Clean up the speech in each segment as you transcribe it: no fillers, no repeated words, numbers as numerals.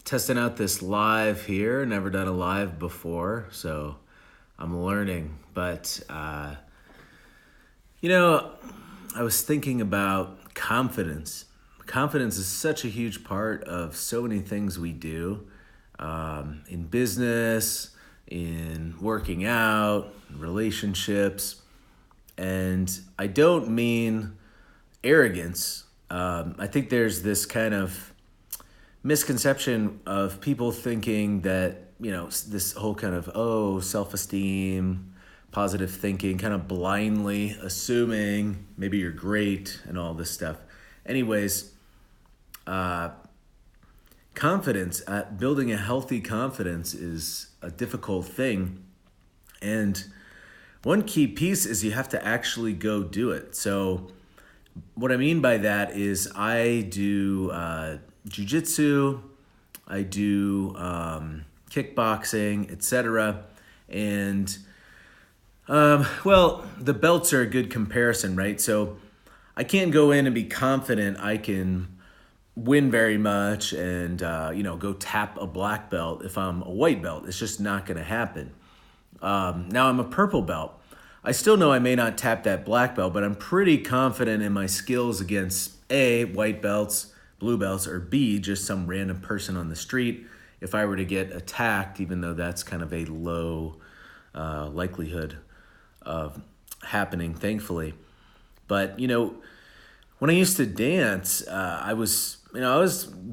testing out this live here. Never done a live before, so I'm learning. But, I was thinking about confidence. Confidence is such a huge part of so many things we do in business, in working out, relationships. And I don't mean arrogance. I think there's this kind of misconception of people thinking that, this whole kind of, self-esteem, positive thinking, kind of blindly assuming maybe you're great and all this stuff. Anyways, confidence, building a healthy confidence is a difficult thing. And one key piece is you have to actually go do it. So what I mean by that is I do jujitsu, I do kickboxing, etc. And the belts are a good comparison, right? So I can't go in and be confident I can win very much and go tap a black belt if I'm a white belt. It's just not going to happen. Now I'm a purple belt. I still know I may not tap that black belt, but I'm pretty confident in my skills against A, white belts, blue belts, or B, just some random person on the street if I were to get attacked, even though that's kind of a low likelihood of happening, thankfully. But, when I used to dance, I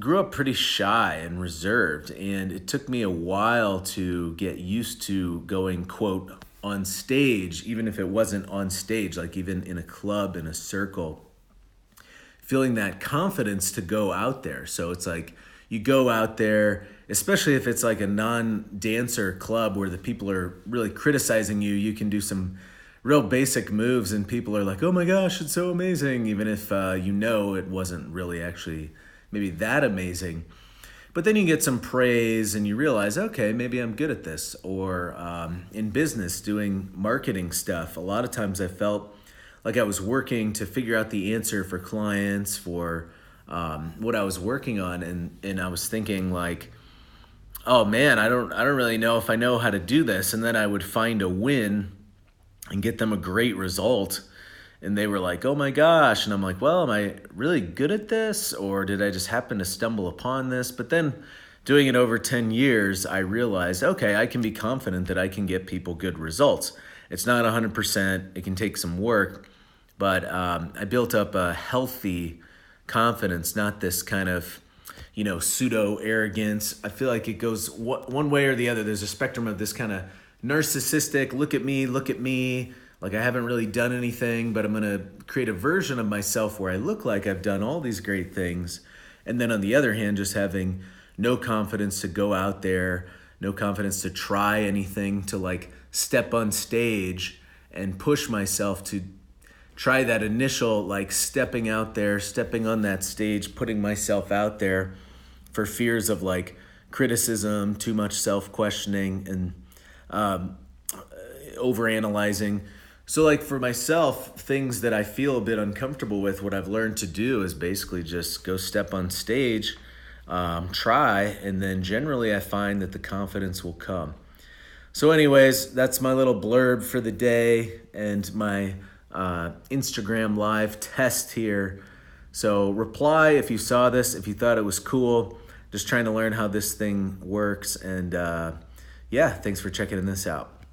grew up pretty shy and reserved, and it took me a while to get used to going, quote, on stage, even if it wasn't on stage, like even in a club, in a circle, feeling that confidence to go out there. So it's like you go out there, especially if it's like a non-dancer club where the people are really criticizing you, you can do some real basic moves and people are like, oh my gosh, it's so amazing, even if it wasn't really actually maybe that amazing. But then you get some praise and you realize, okay, maybe I'm good at this. Or in business, doing marketing stuff, a lot of times I felt like I was working to figure out the answer for clients for what I was working on. And I was thinking like, oh man, I don't really know if I know how to do this. And then I would find a win and get them a great result. And they were like, oh my gosh. And I'm like, well, am I really good at this? Or did I just happen to stumble upon this? But then doing it over 10 years, I realized, okay, I can be confident that I can get people good results. It's not 100%. It can take some work. But I built up a healthy confidence, not this kind of, pseudo arrogance. I feel like it goes one way or the other. There's a spectrum of this kind of narcissistic, look at me. Like I haven't really done anything, but I'm going to create a version of myself where I look like I've done all these great things. And then on the other hand, just having no confidence to go out there, no confidence to try anything, to like step on stage and push myself to try that initial like stepping out there, stepping on that stage, putting myself out there for fears of like criticism, too much self-questioning and overanalyzing. So like for myself, things that I feel a bit uncomfortable with, what I've learned to do is basically just go step on stage, try, and then generally I find that the confidence will come. So anyways, that's my little blurb for the day and my Instagram live test here. So reply if you saw this, if you thought it was cool, just trying to learn how this thing works. And thanks for checking this out.